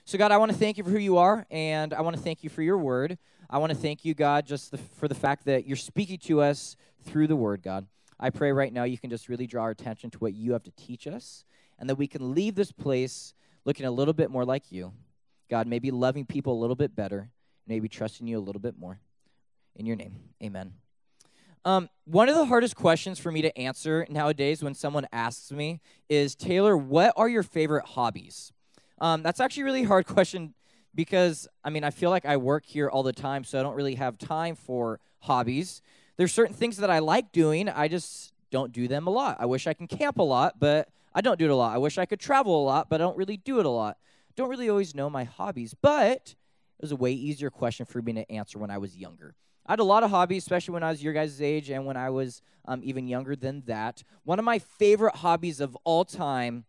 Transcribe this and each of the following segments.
So, God, I want to thank you for who you are, and I want to thank you for your word. I want to thank you, God, just for the fact that you're speaking to us through the word, God. I pray right now you can just really draw our attention to what you have to teach us, and that we can leave this place looking a little bit more like you. God, maybe loving people a little bit better, maybe trusting you a little bit more. In your name, amen. One of the hardest questions for me to answer nowadays when someone asks me is, Taylor, what are your favorite hobbies? That's actually a really hard question because, I feel like I work here all the time, so I don't really have time for hobbies. There's certain things that I like doing. I just don't do them a lot. I wish I can camp a lot, but I don't do it a lot. I wish I could travel a lot, but I don't really do it a lot. Don't really always know my hobbies, but it was a way easier question for me to answer when I was younger. I had a lot of hobbies, especially when I was your guys' age and when I was even younger than that. One of my favorite hobbies of all time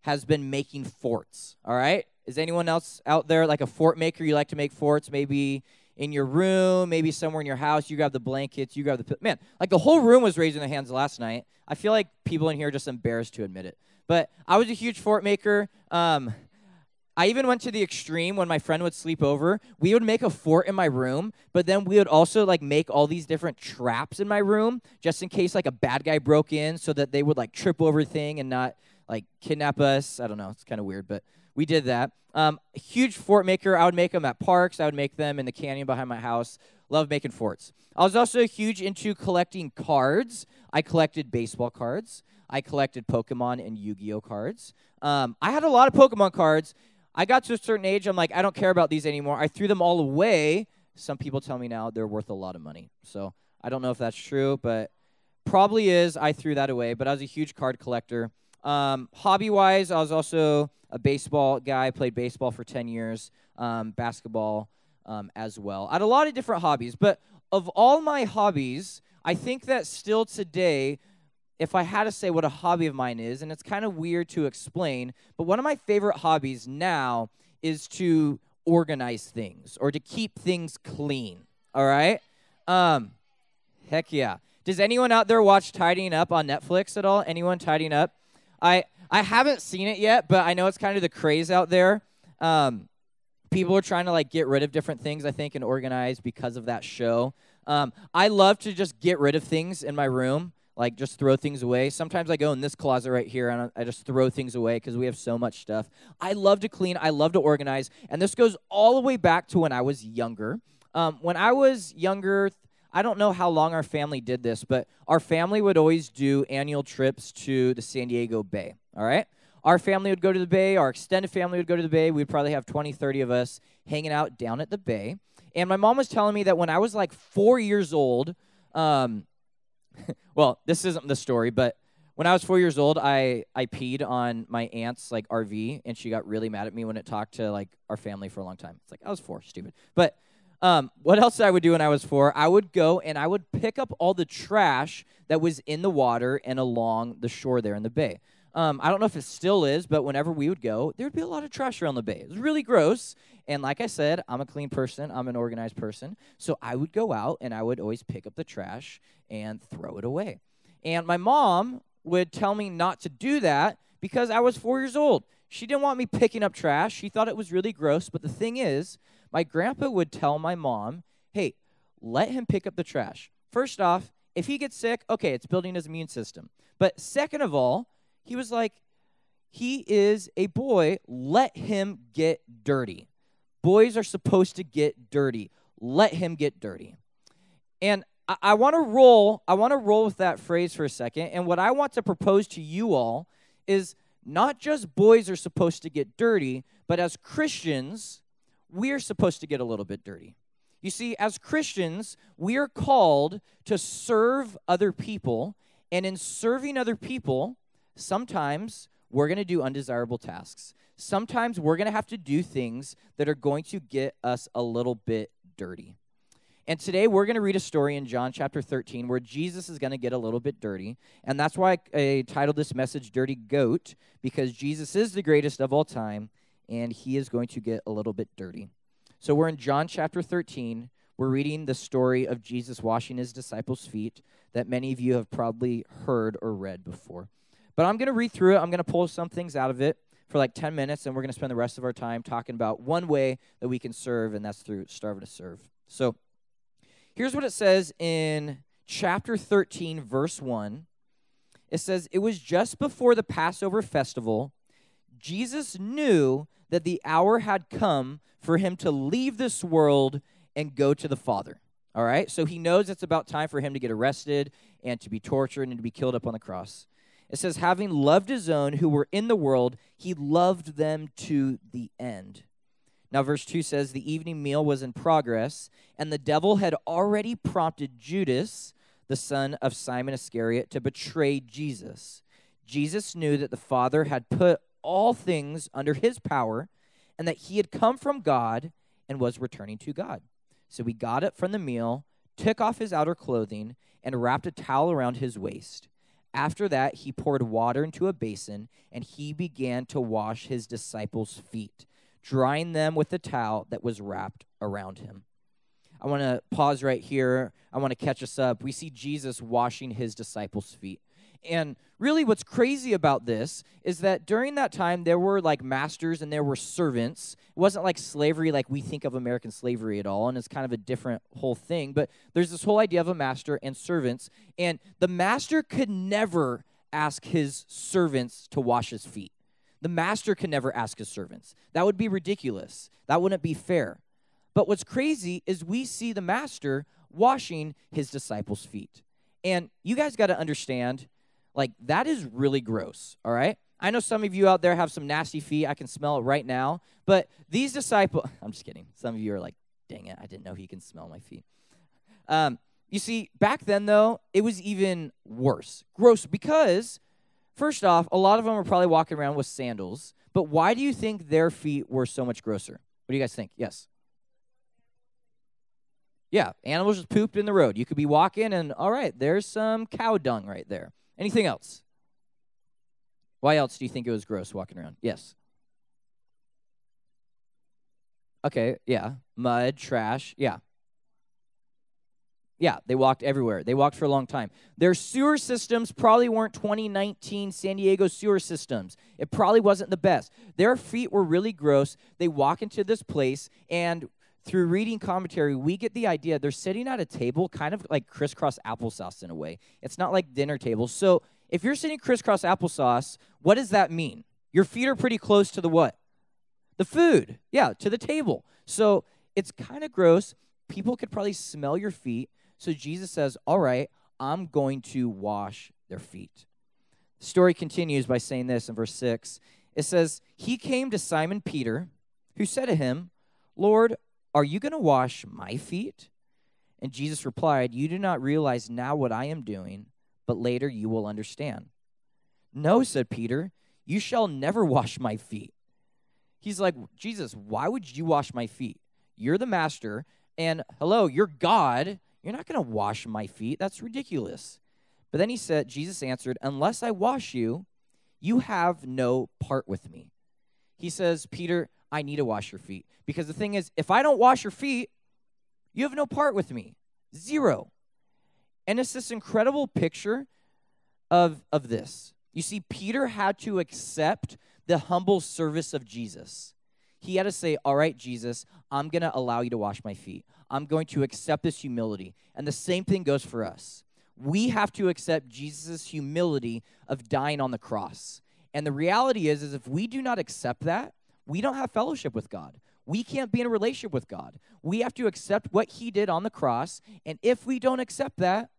has been making forts, all right? Is anyone else out there like a fort maker? You like to make forts maybe in your room, maybe somewhere in your house. You grab the blankets, you grab the... Man, like the whole room was raising their hands last night. I feel like people in here are just embarrassed to admit it. But I was a huge fort maker. I even went to the extreme when my friend would sleep over. We would make a fort in my room, but then we would also like make all these different traps in my room just in case like a bad guy broke in so that they would like trip over thing and not like kidnap us. I don't know. It's kind of weird, but we did that. A huge fort maker. I would make them at parks. I would make them in the canyon behind my house. Love making forts. I was also huge into collecting cards. I collected baseball cards. I collected Pokemon and Yu-Gi-Oh cards. I had a lot of Pokemon cards. I got to a certain age, I'm like, I don't care about these anymore. I threw them all away. Some people tell me now they're worth a lot of money. So I don't know if that's true, but probably is. I threw that away, but I was a huge card collector. Hobby-wise, I was also a baseball guy. I played baseball for 10 years, basketball as well. I had a lot of different hobbies, but of all my hobbies, I think that still today, if I had to say what a hobby of mine is, and it's kind of weird to explain, but one of my favorite hobbies now is to organize things or to keep things clean, all right? Heck yeah. Does anyone out there watch Tidying Up on Netflix at all? Anyone tidying up? I haven't seen it yet, but I know it's kind of the craze out there. People are trying to, like, get rid of different things, I think, and organize because of that show. I love to just get rid of things in my room. Like, just throw things away. Sometimes I go in this closet right here, and I just throw things away because we have so much stuff. I love to clean. I love to organize. And this goes all the way back to when I was younger. When I was younger, I don't know how long our family did this, but our family would always do annual trips to the San Diego Bay, all right? Our family would go to the Bay. Our extended family would go to the Bay. We'd probably have 20, 30 of us hanging out down at the Bay. And my mom was telling me that when I was like 4 years old, well, this isn't the story, but when I was 4 years old, I peed on my aunt's like RV, and she got really mad at me when it talked to like our family for a long time. It's like, I was 4, stupid. But what else I would do when I was 4? I would go and I would pick up all the trash that was in the water and along the shore there in the Bay. I don't know if it still is, but whenever we would go, there would be a lot of trash around the Bay. It was really gross. And like I said, I'm a clean person. I'm an organized person. So I would go out, and I would always pick up the trash and throw it away. And my mom would tell me not to do that because I was 4 years old. She didn't want me picking up trash. She thought it was really gross. But the thing is, my grandpa would tell my mom, hey, let him pick up the trash. First off, if he gets sick, okay, it's building his immune system. But second of all, he was like, he is a boy. Let him get dirty. Boys are supposed to get dirty. Let him get dirty. And I want to roll with that phrase for a second. And what I want to propose to you all is not just boys are supposed to get dirty, but as Christians, we're supposed to get a little bit dirty. You see, as Christians, we are called to serve other people. And in serving other people, sometimes we're going to do undesirable tasks. Sometimes we're going to have to do things that are going to get us a little bit dirty. And today we're going to read a story in John chapter 13 where Jesus is going to get a little bit dirty. And that's why I titled this message, Dirty Goat, because Jesus is the greatest of all time, and he is going to get a little bit dirty. So we're in John chapter 13. We're reading the story of Jesus washing his disciples' feet that many of you have probably heard or read before. But I'm going to read through it. I'm going to pull some things out of it. for like 10 minutes, and we're going to spend the rest of our time talking about one way that we can serve, and that's through starving to serve. So here's what it says in chapter 13, verse 1. It says, "It was just before the Passover festival. Jesus knew that the hour had come for him to leave this world and go to the Father." All right? So he knows it's about time for him to get arrested and to be tortured and to be killed up on the cross. It says, "Having loved his own who were in the world, he loved them to the end." Now, verse 2 says, "The evening meal was in progress, and the devil had already prompted Judas, the son of Simon Iscariot, to betray Jesus. Jesus knew that the Father had put all things under his power, and that he had come from God and was returning to God. So he got up from the meal, took off his outer clothing, and wrapped a towel around his waist. After that, he poured water into a basin, and he began to wash his disciples' feet, drying them with the towel that was wrapped around him." I want to pause right here. I want to catch us up. We see Jesus washing his disciples' feet. And really what's crazy about this is that during that time, there were like masters and there were servants. It wasn't like slavery like we think of American slavery at all, and it's kind of a different whole thing. But there's this whole idea of a master and servants, and the master could never ask his servants to wash his feet. The master could never ask his servants. That would be ridiculous. That wouldn't be fair. But what's crazy is we see the master washing his disciples' feet. And you guys got to understand, like, that is really gross, all right? I know some of you out there have some nasty feet. I can smell it right now. But these disciples, I'm just kidding. Some of you are like, dang it, I didn't know he can smell my feet. You see, back then, though, it was even worse. Gross, because, first off, a lot of them were probably walking around with sandals. But why do you think their feet were so much grosser? What do you guys think? Yes. Yeah, animals just pooped in the road. You could be walking and, all right, there's some cow dung right there. Anything else? Why else do you think it was gross walking around? Yes. Okay, yeah. Mud, trash, yeah. Yeah, they walked everywhere. They walked for a long time. Their sewer systems probably weren't 2019 San Diego sewer systems. It probably wasn't the best. Their feet were really gross. They walk into this place, and through reading commentary, we get the idea they're sitting at a table kind of like crisscross applesauce in a way. It's not like dinner tables. So if you're sitting crisscross applesauce, what does that mean? Your feet are pretty close to the what? The food. Yeah, to the table. So it's kind of gross. People could probably smell your feet. So Jesus says, all right, I'm going to wash their feet. The story continues by saying this in verse 6. It says, "He came to Simon Peter, who said to him, 'Lord, are you going to wash my feet?' And Jesus replied, 'You do not realize now what I am doing, but later you will understand.' 'No,' said Peter, 'you shall never wash my feet.'" He's like, Jesus, why would you wash my feet? You're the master, and hello, you're God. You're not going to wash my feet. That's ridiculous. But then Jesus answered, "Unless I wash you, you have no part with me." He says, Peter, I need to wash your feet. Because the thing is, if I don't wash your feet, you have no part with me. Zero. And it's this incredible picture of this. You see, Peter had to accept the humble service of Jesus. He had to say, all right, Jesus, I'm going to allow you to wash my feet. I'm going to accept this humility. And the same thing goes for us. We have to accept Jesus' humility of dying on the cross. And the reality is if we do not accept that, we don't have fellowship with God. We can't be in a relationship with God. We have to accept what he did on the cross. And if we don't accept that,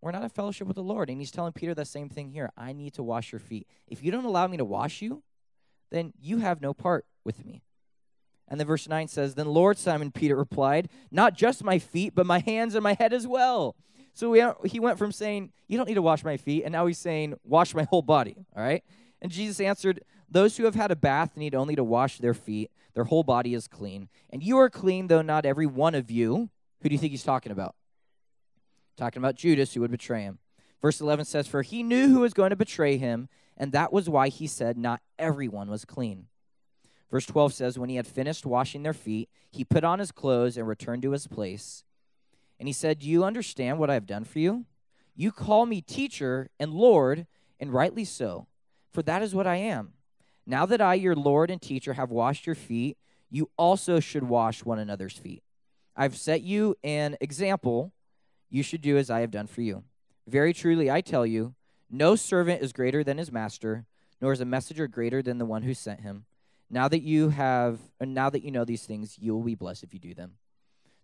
we're not in fellowship with the Lord. And he's telling Peter the same thing here. I need to wash your feet. If you don't allow me to wash you, then you have no part with me. And then verse 9 says, "Then Lord," Simon Peter replied, "not just my feet, but my hands and my head as well." So he went from saying, you don't need to wash my feet, and now he's saying, wash my whole body, all right? And Jesus answered, "Those who have had a bath need only to wash their feet. Their whole body is clean. And you are clean, though not every one of you." Who do you think he's talking about? Talking about Judas, who would betray him. Verse 11 says, "For he knew who was going to betray him, and that was why he said not everyone was clean." Verse 12 says, "When he had finished washing their feet, he put on his clothes and returned to his place. And he said, 'Do you understand what I have done for you? You call me teacher and Lord, and rightly so, for that is what I am. Now that I, your Lord and teacher, have washed your feet, you also should wash one another's feet. I've set you an example. You should do as I have done for you. Very truly, I tell you, no servant is greater than his master, nor is a messenger greater than the one who sent him. Now that you know these things, you will be blessed if you do them.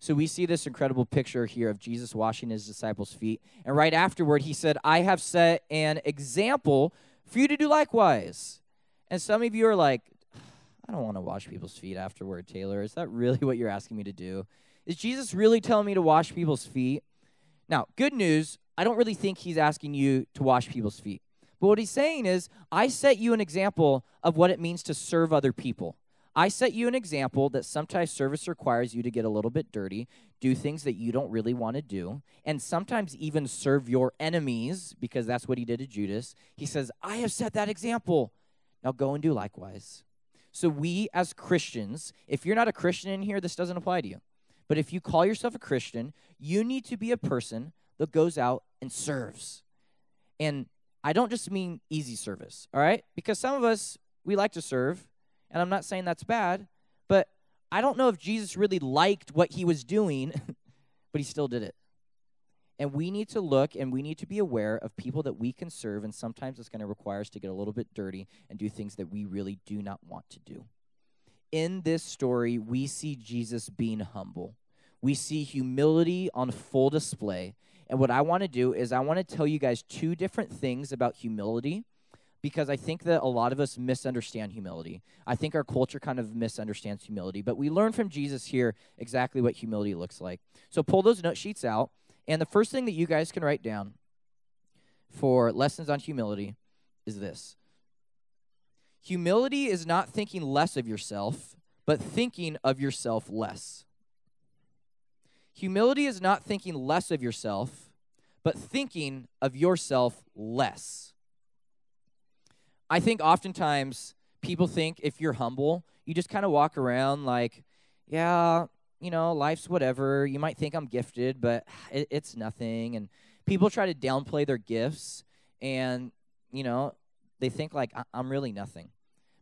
So we see this incredible picture here of Jesus washing his disciples' feet. And right afterward, he said, I have set an example for you to do likewise. And some of you are like, I don't want to wash people's feet afterward, Taylor. Is that really what you're asking me to do? Is Jesus really telling me to wash people's feet? Now, good news, I don't really think he's asking you to wash people's feet. But what he's saying is, I set you an example of what it means to serve other people. I set you an example that sometimes service requires you to get a little bit dirty, do things that you don't really want to do, and sometimes even serve your enemies, because that's what he did to Judas. He says, I have set that example. Now go and do likewise. So we as Christians, if you're not a Christian in here, this doesn't apply to you. But if you call yourself a Christian, you need to be a person that goes out and serves. And I don't just mean easy service, all right? Because some of us, we like to serve, and I'm not saying that's bad, but I don't know if Jesus really liked what he was doing, but he still did it. And we need to look and we need to be aware of people that we can serve, and sometimes it's going to require us to get a little bit dirty and do things that we really do not want to do. In this story, we see Jesus being humble. We see humility on full display. And what I want to do is I want to tell you guys two different things about humility, because I think that a lot of us misunderstand humility. I think our culture kind of misunderstands humility, but we learn from Jesus here exactly what humility looks like. So pull those note sheets out, and the first thing that you guys can write down for lessons on humility is this. Humility is not thinking less of yourself, but thinking of yourself less. Humility is not thinking less of yourself, but thinking of yourself less. I think oftentimes people think if you're humble, you just kind of walk around like, yeah, you know, life's whatever. You might think I'm gifted, but it's nothing. And people try to downplay their gifts, and, you know, they think like, I'm really nothing.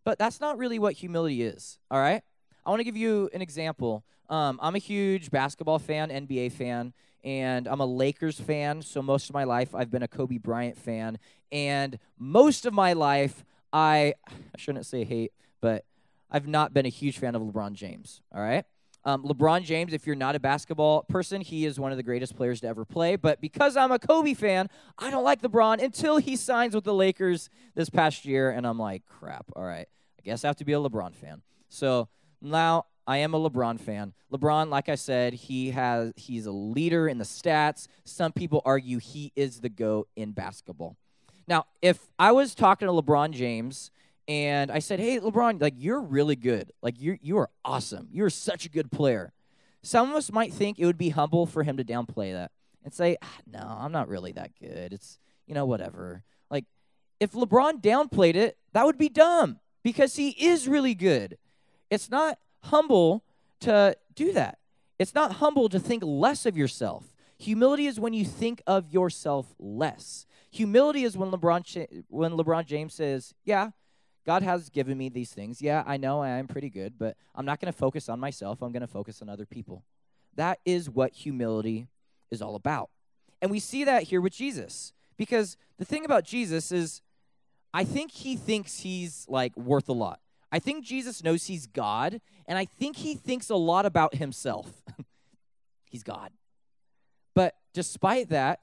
But that's not really what humility is, all right? I want to give you an example. I'm a huge basketball fan, NBA fan, and I'm a Lakers fan, so most of my life I've been a Kobe Bryant fan, and most of my life I shouldn't say hate, but I've not been a huge fan of LeBron James, all right? LeBron James, if you're not a basketball person, he is one of the greatest players to ever play, but because I'm a Kobe fan, I don't like LeBron until he signs with the Lakers this past year, and I'm like, crap, all right, I guess I have to be a LeBron fan. So now I am a LeBron fan. LeBron, like I said, he's a leader in the stats. Some people argue he is the GOAT in basketball. Now, if I was talking to LeBron James and I said, hey, LeBron, like, you're really good. Like, you are awesome. You're such a good player. Some of us might think it would be humble for him to downplay that and say, no, I'm not really that good. It's, you know, whatever. Like, if LeBron downplayed it, that would be dumb because he is really good. It's not humble to do that. It's not humble to think less of yourself. Humility is when you think of yourself less. Humility is when LeBron James says, yeah, God has given me these things. Yeah, I know I am pretty good, but I'm not going to focus on myself. I'm going to focus on other people. That is what humility is all about. And we see that here with Jesus, because the thing about Jesus is I think he thinks he's like worth a lot. I think Jesus knows he's God, and I think he thinks a lot about himself. He's God. But despite that,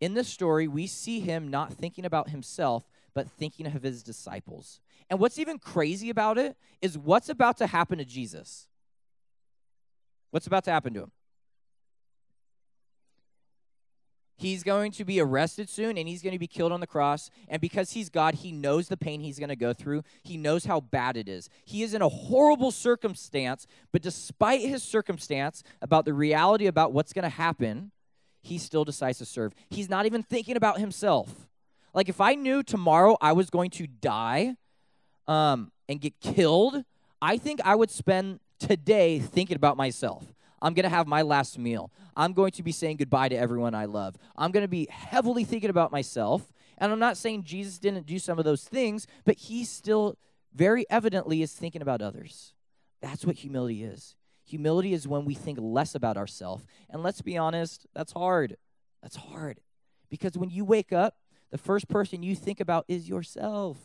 in this story, we see him not thinking about himself, but thinking of his disciples. And what's even crazy about it is what's about to happen to Jesus. What's about to happen to him? He's going to be arrested soon, and he's going to be killed on the cross. And because he's God, he knows the pain he's going to go through. He knows how bad it is. He is in a horrible circumstance, but despite his circumstance, about the reality about what's going to happen, he still decides to serve. He's not even thinking about himself. Like, if I knew tomorrow I was going to die and get killed, I think I would spend today thinking about myself. I'm going to have my last meal. I'm going to be saying goodbye to everyone I love. I'm going to be heavily thinking about myself. And I'm not saying Jesus didn't do some of those things, but he still very evidently is thinking about others. That's what humility is. Humility is when we think less about ourselves. And let's be honest, that's hard. That's hard. Because when you wake up, the first person you think about is yourself.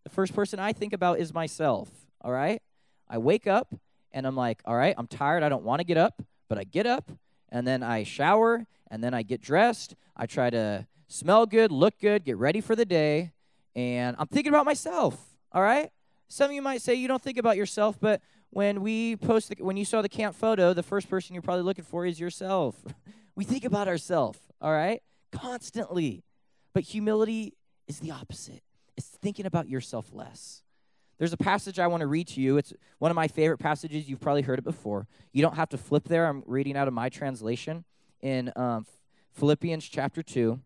The first person I think about is myself, all right? I wake up, and I'm like, all right, I'm tired. I don't want to get up, but I get up, and then I shower, and then I get dressed. I try to smell good, look good, get ready for the day, and I'm thinking about myself, all right? Some of you might say you don't think about yourself, but when you saw the camp photo, the first person you're probably looking for is yourself. We think about ourselves, all right, constantly. But humility is the opposite. It's thinking about yourself less. There's a passage I want to read to you. It's one of my favorite passages. You've probably heard it before. You don't have to flip there. I'm reading out of my translation in Philippians chapter 2.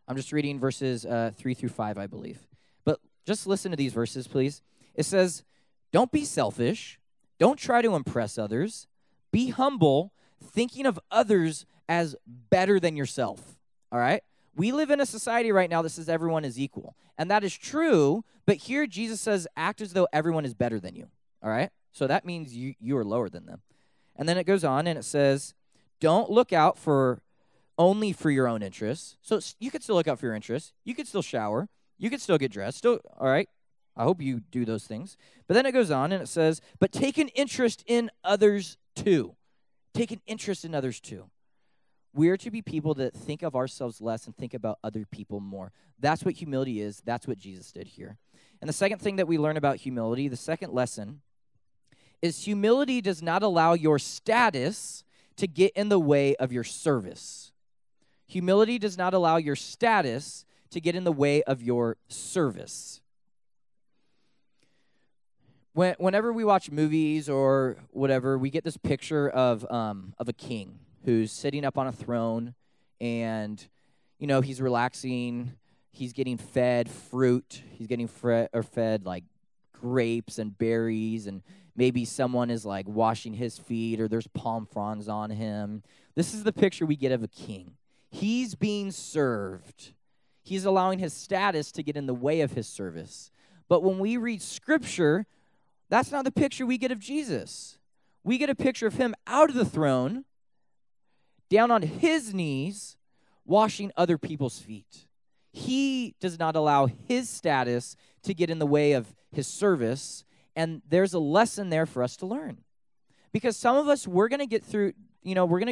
I'm just reading verses 3 through 5, I believe. But just listen to these verses, please. It says, don't be selfish. Don't try to impress others. Be humble, thinking of others as better than yourself. All right? We live in a society right now that says everyone is equal. And that is true, but here Jesus says act as though everyone is better than you. All right? So that means you are lower than them. And then it goes on and it says, don't look out only for your own interests. So you could still look out for your interests. You could still shower. You could still get dressed. All right? I hope you do those things. But then it goes on and it says, but take an interest in others too. Take an interest in others too. We're to be people that think of ourselves less and think about other people more. That's what humility is. That's what Jesus did here. And the second thing that we learn about humility, the second lesson, is humility does not allow your status to get in the way of your service. Humility does not allow your status to get in the way of your service. Whenever we watch movies or whatever, we get this picture of a king who's sitting up on a throne, and he's relaxing. He's getting fed fruit. He's getting fed like grapes and berries, and maybe someone is like washing his feet, or there's palm fronds on him. This is the picture we get of a king. He's being served. He's allowing his status to get in the way of his service. But when we read Scripture, that's not the picture we get of Jesus. We get a picture of him out of the throne, down on his knees, washing other people's feet. He does not allow his status to get in the way of his service, and there's a lesson there for us to learn. Because some of us, we're going to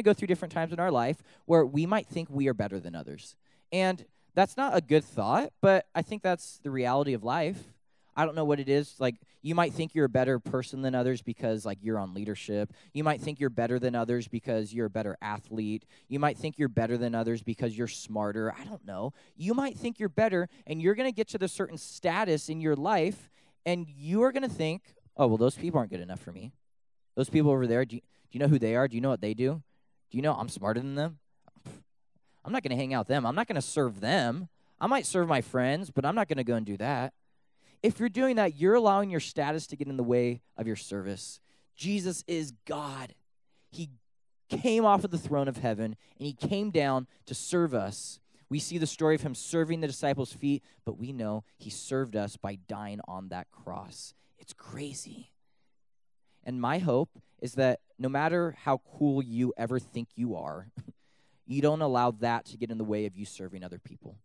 go through different times in our life where we might think we are better than others. And that's not a good thought, but I think that's the reality of life. I don't know what it is. Like, you might think you're a better person than others because, like, you're on leadership. You might think you're better than others because you're a better athlete. You might think you're better than others because you're smarter. I don't know. You might think you're better, and you're going to get to the certain status in your life, and you are going to think, oh, well, those people aren't good enough for me. Those people over there, do you know who they are? Do you know what they do? Do you know I'm smarter than them? I'm not going to hang out with them. I'm not going to serve them. I might serve my friends, but I'm not going to go and do that. If you're doing that, you're allowing your status to get in the way of your service. Jesus is God. He came off of the throne of heaven, and he came down to serve us. We see the story of him serving the disciples' feet, but we know he served us by dying on that cross. It's crazy. And my hope is that no matter how cool you ever think you are, you don't allow that to get in the way of you serving other people.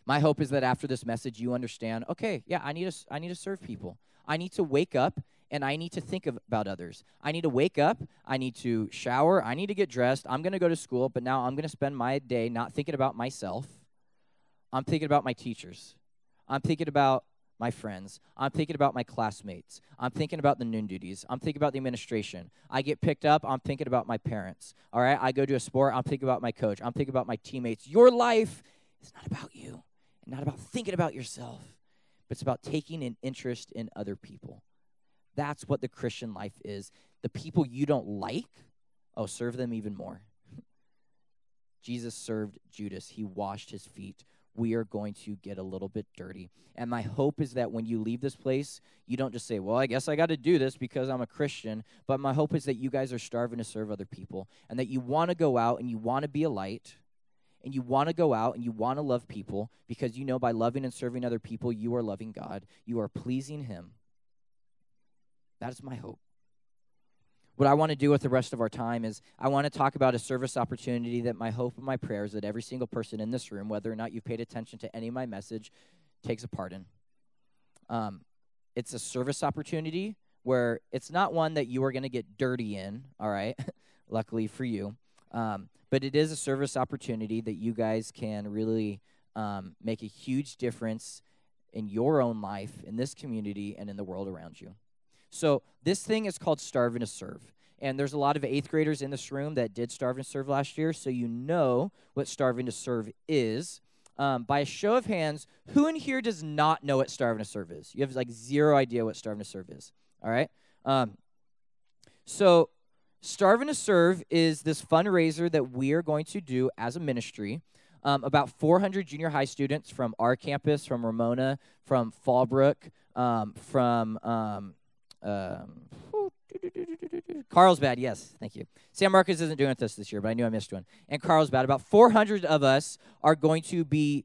My hope is that after this message, you understand, okay, yeah, I need to serve people. I need to wake up, and I need to think about others. I need to wake up. I need to shower. I need to get dressed. I'm going to go to school, but now I'm going to spend my day not thinking about myself. I'm thinking about my teachers. I'm thinking about my friends. I'm thinking about my classmates. I'm thinking about the noon duties. I'm thinking about the administration. I get picked up. I'm thinking about my parents. All right, I go to a sport. I'm thinking about my coach. I'm thinking about my teammates. Your life is not about you. Not about thinking about yourself, but it's about taking an interest in other people. That's what the Christian life is. The people you don't like, serve them even more. Jesus served Judas. He washed his feet. We are going to get a little bit dirty. And my hope is that when you leave this place, you don't just say, well, I guess I got to do this because I'm a Christian. But my hope is that you guys are starving to serve other people and that you want to go out and you want to be a light. and you want to go out and you want to love people because you know by loving and serving other people, you are loving God. You are pleasing him. That is my hope. What I want to do with the rest of our time is I want to talk about a service opportunity that my hope and my prayer is that every single person in this room, whether or not you've paid attention to any of my message, takes a part in. It's a service opportunity where it's not one that you are going to get dirty in, all right, luckily for you. But it is a service opportunity that you guys can really make a huge difference in your own life, in this community, and in the world around you. So this thing is called Starve and Serve. And there's a lot of 8th graders in this room that did Starve and Serve last year, so you know what Starving to Serve is. By a show of hands, who in here does not know what Starving to Serve is? You have like zero idea what Starving to Serve is, all right? So Starving to Serve is this fundraiser that we are going to do as a ministry. About 400 junior high students from our campus, from Ramona, from Fallbrook, from Carlsbad, yes, thank you. San Marcos isn't doing this year, but I knew I missed one. And Carlsbad, about 400 of us are going to be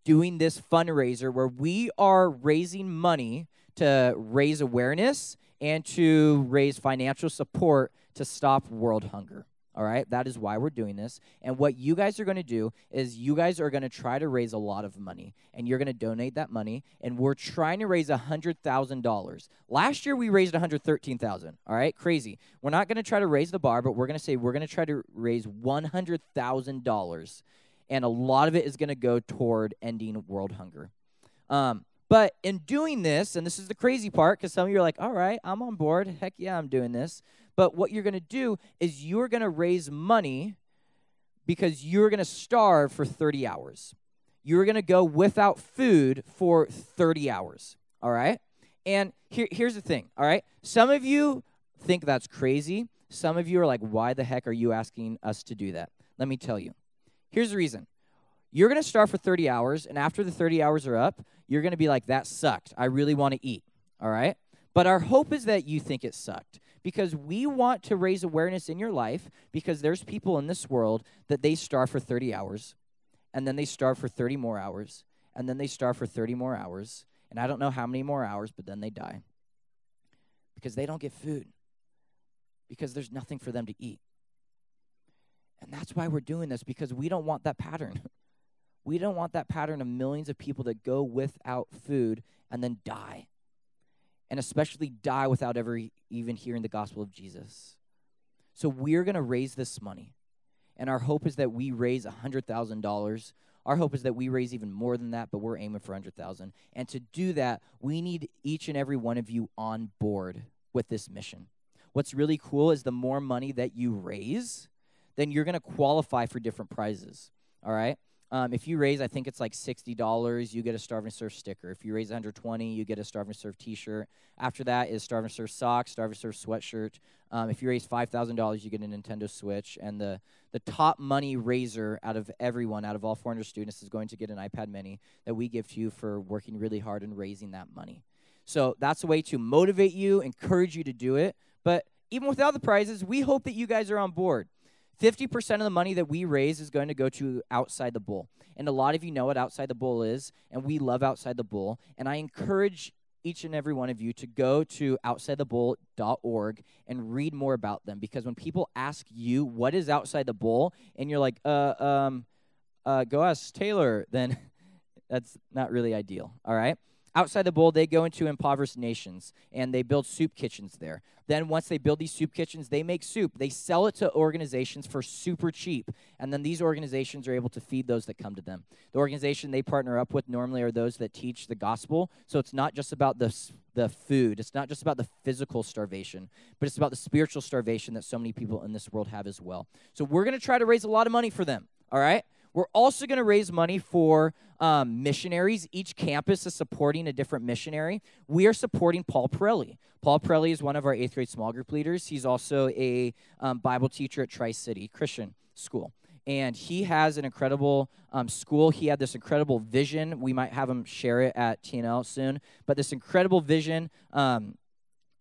doing this fundraiser where we are raising money to raise awareness and to raise financial support to stop world hunger. All right, that is why we're doing this. And what you guys are going to do is you guys are going to try to raise a lot of money, and you're going to donate that money, and we're trying to raise $100,000. Last year, we raised $113,000, all right? Crazy. We're not going to try to raise the bar, but we're going to say we're going to try to raise $100,000, and a lot of it is going to go toward ending world hunger. But in doing this, and this is the crazy part, because some of you are like, all right, I'm on board. Heck yeah, I'm doing this. But what you're going to do is you're going to raise money because you're going to starve for 30 hours. You're going to go without food for 30 hours, all right? And here's the thing, all right? Some of you think that's crazy. Some of you are like, why the heck are you asking us to do that? Let me tell you. Here's the reason. You're going to starve for 30 hours, and after the 30 hours are up, you're going to be like, that sucked. I really want to eat, all right? But our hope is that you think it sucked, because we want to raise awareness in your life, because there's people in this world that they starve for 30 hours, and then they starve for 30 more hours, and then they starve for 30 more hours, and I don't know how many more hours, but then they die because they don't get food, because there's nothing for them to eat. And that's why we're doing this, because we don't want that pattern. We don't want that pattern of millions of people that go without food and then die, and especially die without ever even hearing the gospel of Jesus. So we're going to raise this money, and our hope is that we raise $100,000. Our hope is that we raise even more than that, but we're aiming for $100,000. And to do that, we need each and every one of you on board with this mission. What's really cool is the more money that you raise, then you're going to qualify for different prizes, all right? If you raise, I think it's like $60, you get a Starve and Serve sticker. If you raise $120, you get a Starve and Serve t-shirt. After that is Starve and Serve socks, Starve and Serve sweatshirt. If you raise $5,000, you get a Nintendo Switch. And the top money raiser out of everyone, out of all 400 students, is going to get an iPad mini that we give to you for working really hard and raising that money. So that's a way to motivate you, encourage you to do it. But even without the prizes, we hope that you guys are on board. 50% of the money that we raise is going to go to Outside the Bowl. And a lot of you know what Outside the Bowl is, and we love Outside the Bowl. And I encourage each and every one of you to go to outsidethebowl.org and read more about them. Because when people ask you, what is Outside the Bowl? And you're like, go ask Taylor, then that's not really ideal, all right? Outside the Bowl, they go into impoverished nations, and they build soup kitchens there. Then once they build these soup kitchens, they make soup. They sell it to organizations for super cheap, and then these organizations are able to feed those that come to them. The organization they partner up with normally are those that teach the gospel, so it's not just about the food. It's not just about the physical starvation, but it's about the spiritual starvation that so many people in this world have as well. So we're going to try to raise a lot of money for them, all right? We're also going to raise money for missionaries. Each campus is supporting a different missionary. We are supporting Paul Pirelli. Paul Pirelli is one of our 8th grade small group leaders. He's also a Bible teacher at Tri-City Christian School. And he has an incredible school. He had this incredible vision. We might have him share it at TNL soon. But this incredible vision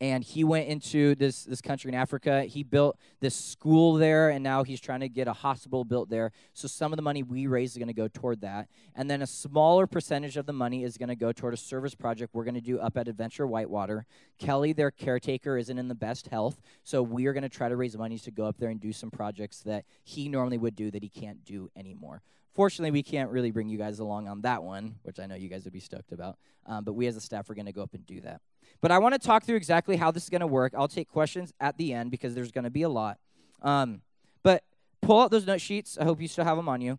And he went into this country in Africa. He built this school there, and now he's trying to get a hospital built there. So some of the money we raise is going to go toward that. And then a smaller percentage of the money is going to go toward a service project we're going to do up at Adventure Whitewater. Kelly, their caretaker, isn't in the best health, so we are going to try to raise money to go up there and do some projects that he normally would do that he can't do anymore. Fortunately, we can't really bring you guys along on that one, which I know you guys would be stoked about. But we as a staff are going to go up and do that. But I want to talk through exactly how this is going to work. I'll take questions at the end because there's going to be a lot. But pull out those note sheets. I hope you still have them on you.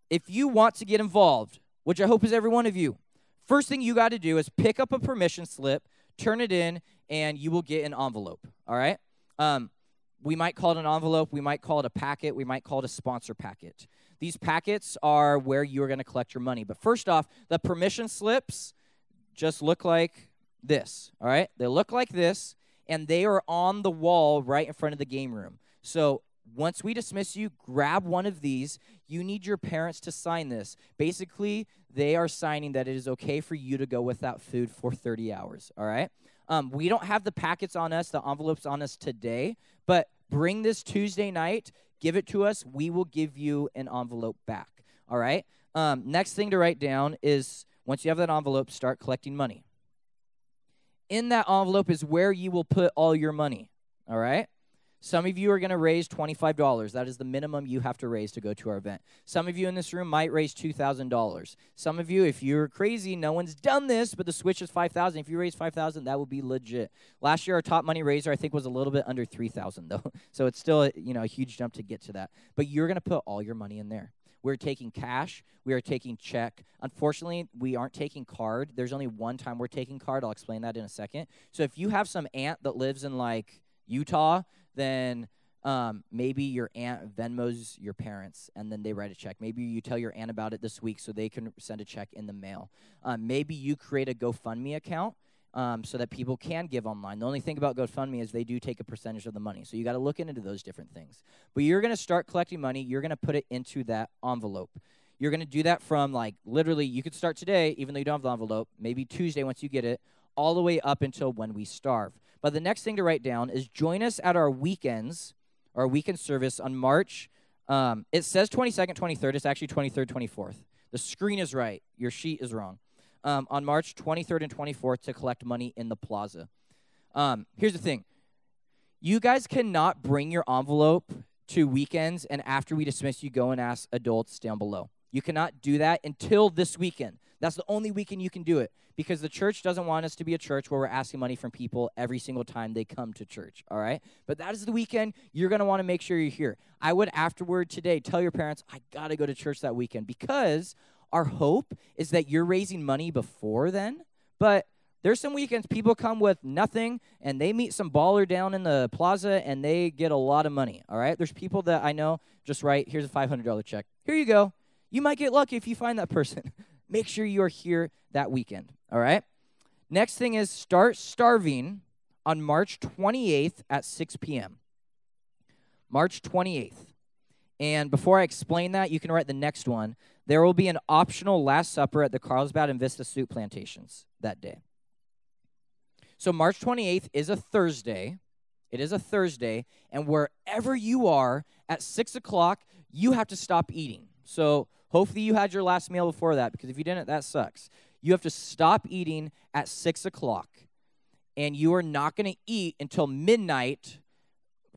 If you want to get involved, which I hope is every one of you, first thing you got to do is pick up a permission slip, turn it in, and you will get an envelope, all right? We might call it an envelope. We might call it a packet. We might call it a sponsor packet. These packets are where you are going to collect your money. But first off, the permission slips just look like this, all right? They look like this, and they are on the wall right in front of the game room. So once we dismiss you, grab one of these. You need your parents to sign this. Basically, they are signing that it is okay for you to go without food for 30 hours, all right? We don't have the packets on us, the envelopes on us today, but bring this Tuesday night, give it to us. We will give you an envelope back, all right? Next thing to write down is once you have that envelope, start collecting money. In that envelope is where you will put all your money, all right? Some of you are going to raise $25. That is the minimum you have to raise to go to our event. Some of you in this room might raise $2,000. Some of you, if you're crazy, no one's done this, but the switch is $5,000. If you raise $5,000, that will be legit. Last year, our top money raiser, I think, was a little bit under $3,000, though. So it's still, a huge jump to get to that. But you're going to put all your money in there. We're taking cash. We are taking check. Unfortunately, we aren't taking card. There's only one time we're taking card. I'll explain that in a second. So if you have some aunt that lives in, Utah, then maybe your aunt Venmos your parents, and then they write a check. Maybe you tell your aunt about it this week so they can send a check in the mail. Maybe you create a GoFundMe account so that people can give online. The only thing about GoFundMe is they do take a percentage of the money. So you got to look into those different things. But you're going to start collecting money. You're going to put it into that envelope. You're going to do that from, literally, you could start today, even though you don't have the envelope, maybe Tuesday once you get it, all the way up until when we starve. But the next thing to write down is join us at our weekends, our weekend service on March. It says 22nd, 23rd. It's actually 23rd, 24th. The screen is right. Your sheet is wrong. On March 23rd and 24th to collect money in the plaza. Here's the thing. You guys cannot bring your envelope to weekends, and after we dismiss you, go and ask adults down below. You cannot do that until this weekend. That's the only weekend you can do it because the church doesn't want us to be a church where we're asking money from people every single time they come to church, all right? But that is the weekend. You're going to want to make sure you're here. I would afterward today tell your parents, I got to go to church that weekend because our hope is that you're raising money before then. But there's some weekends people come with nothing and they meet some baller down in the plaza and they get a lot of money, all right? There's people that I know just write, here's a $500 check. Here you go. You might get lucky if you find that person. Make sure you are here that weekend, all right? Next thing is start starving on March 28th at 6 p.m. March 28th. And before I explain that, you can write the next one. There will be an optional Last Supper at the Carlsbad and Vista Soup Plantations that day. So March 28th is a Thursday. It is a Thursday. And wherever you are at 6 o'clock, you have to stop eating. So hopefully you had your last meal before that, because if you didn't, that sucks. You have to stop eating at 6 o'clock, and you are not going to eat until midnight,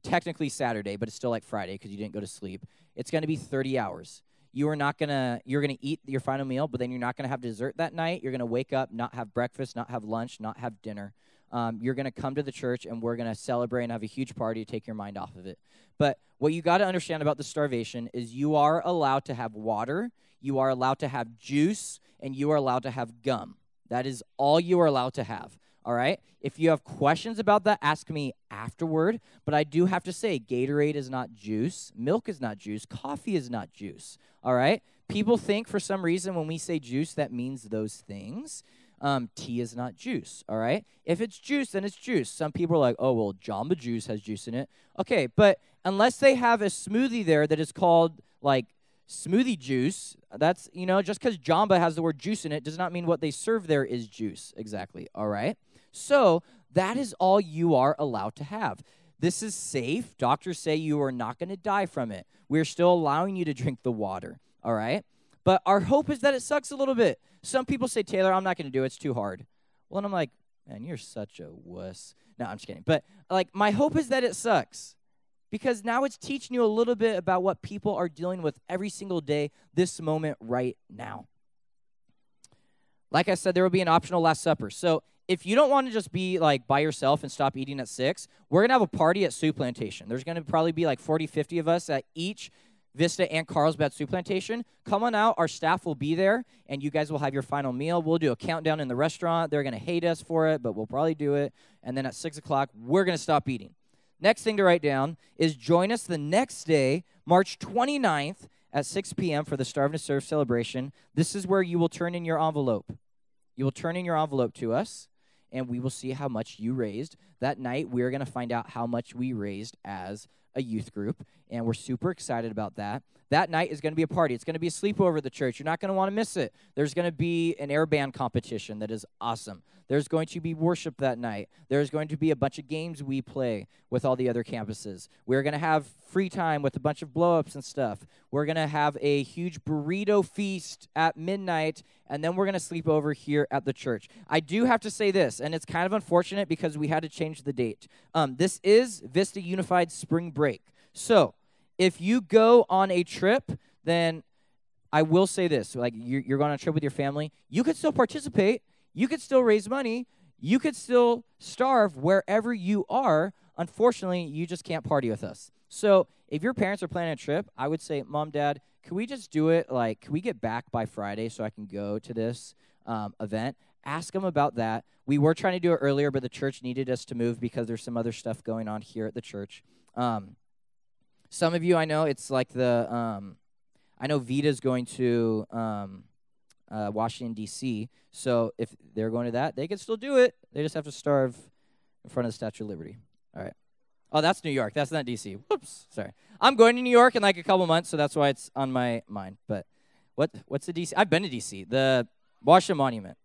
technically Saturday, but it's still like Friday because you didn't go to sleep. It's going to be 30 hours. You're going to eat your final meal, but then you're not going to have dessert that night. You're going to wake up, not have breakfast, not have lunch, not have dinner. You're going to come to the church, and we're going to celebrate and have a huge party to take your mind off of it. But what you got to understand about the starvation is you are allowed to have water, you are allowed to have juice, and you are allowed to have gum. That is all you are allowed to have, all right? If you have questions about that, ask me afterward. But I do have to say, Gatorade is not juice, milk is not juice, coffee is not juice, all right? People think for some reason when we say juice, that means those things. Tea is not juice, all right? If it's juice, then it's juice. Some people are like, oh, well, Jamba Juice has juice in it. Okay, but unless they have a smoothie there that is called, smoothie juice, that's, just because Jamba has the word juice in it does not mean what they serve there is juice exactly, all right? So that is all you are allowed to have. This is safe. Doctors say you are not going to die from it. We're still allowing you to drink the water, all right? But our hope is that it sucks a little bit. Some people say, Taylor, I'm not going to do it. It's too hard. Well, and I'm like, man, you're such a wuss. No, I'm just kidding. But, my hope is that it sucks because now it's teaching you a little bit about what people are dealing with every single day, this moment right now. Like I said, there will be an optional Last Supper. So if you don't want to just be, by yourself and stop eating at 6, we're going to have a party at Sioux Plantation. There's going to probably be 40, 50 of us at each Vista and Carlsbad Sioux Plantation. Come on out. Our staff will be there, and you guys will have your final meal. We'll do a countdown in the restaurant. They're going to hate us for it, but we'll probably do it. And then at 6 o'clock, we're going to stop eating. Next thing to write down is join us the next day, March 29th at 6 p.m. for the Starve to Serve celebration. This is where you will turn in your envelope. You will turn in your envelope to us, and we will see how much you raised. That night, we're going to find out how much we raised as a youth group, and we're super excited about that. That night is going to be a party. It's going to be a sleepover at the church. You're not going to want to miss it. There's going to be an air band competition that is awesome. There's going to be worship that night. There's going to be a bunch of games we play with all the other campuses. We're going to have free time with a bunch of blow-ups and stuff. We're going to have a huge burrito feast at midnight, and then we're going to sleep over here at the church. I do have to say this, and it's kind of unfortunate because we had to change the date. This is Vista Unified Spring Break. So if you go on a trip, then I will say this. You're going on a trip with your family, you could still participate. You could still raise money. You could still starve wherever you are. Unfortunately, you just can't party with us. So if your parents are planning a trip, I would say, Mom, Dad, can we just do it? Can we get back by Friday so I can go to this event? Ask them about that. We were trying to do it earlier, but the church needed us to move because there's some other stuff going on here at the church. Some of you, I know, it's I know Vita's going to Washington, D.C., so if they're going to that, they can still do it. They just have to starve in front of the Statue of Liberty. All right. Oh, that's New York. That's not D.C. Whoops. Sorry. I'm going to New York in a couple months, so that's why it's on my mind. But what's the D.C.? I've been to D.C., the Washington Monument.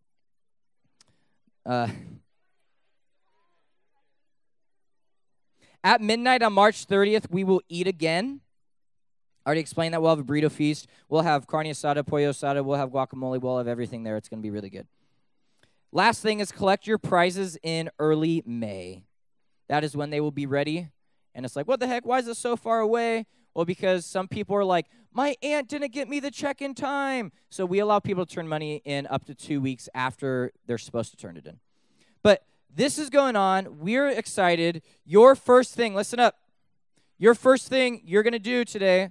At midnight on March 30th, we will eat again. I already explained that. We'll have a burrito feast. We'll have carne asada, pollo asada. We'll have guacamole. We'll have everything there. It's going to be really good. Last thing is collect your prizes in early May. That is when they will be ready. And it's what the heck? Why is it so far away? Well, because some people are like, my aunt didn't get me the check in time. So we allow people to turn money in up to 2 weeks after they're supposed to turn it in. But this is going on. We're excited. Your first thing, listen up. Your first thing you're going to do today,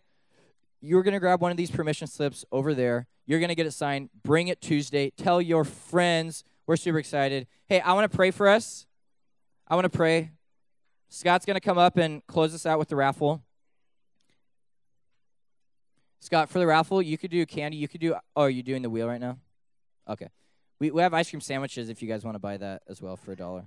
you're going to grab one of these permission slips over there. You're going to get it signed. Bring it Tuesday. Tell your friends. We're super excited. Hey, I want to pray for us. I want to pray. Scott's going to come up and close us out with the raffle. Scott, for the raffle, you could do candy. You could do, are you doing the wheel right now? Okay. We have ice cream sandwiches if you guys want to buy that as well for $1.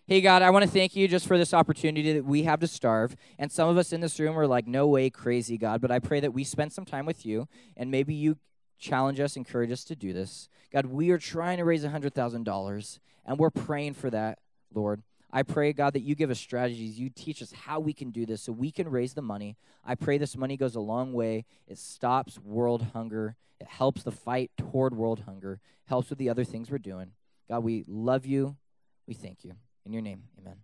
Hey, God, I want to thank you just for this opportunity that we have to starve. And some of us in this room are like, no way, crazy, God. But I pray that we spend some time with you, and maybe you challenge us, encourage us to do this. God, we are trying to raise $100,000, and we're praying for that, Lord. I pray, God, that you give us strategies. You teach us how we can do this so we can raise the money. I pray this money goes a long way. It stops world hunger. It helps the fight toward world hunger, helps with the other things we're doing. God, we love you. We thank you. In your name, amen.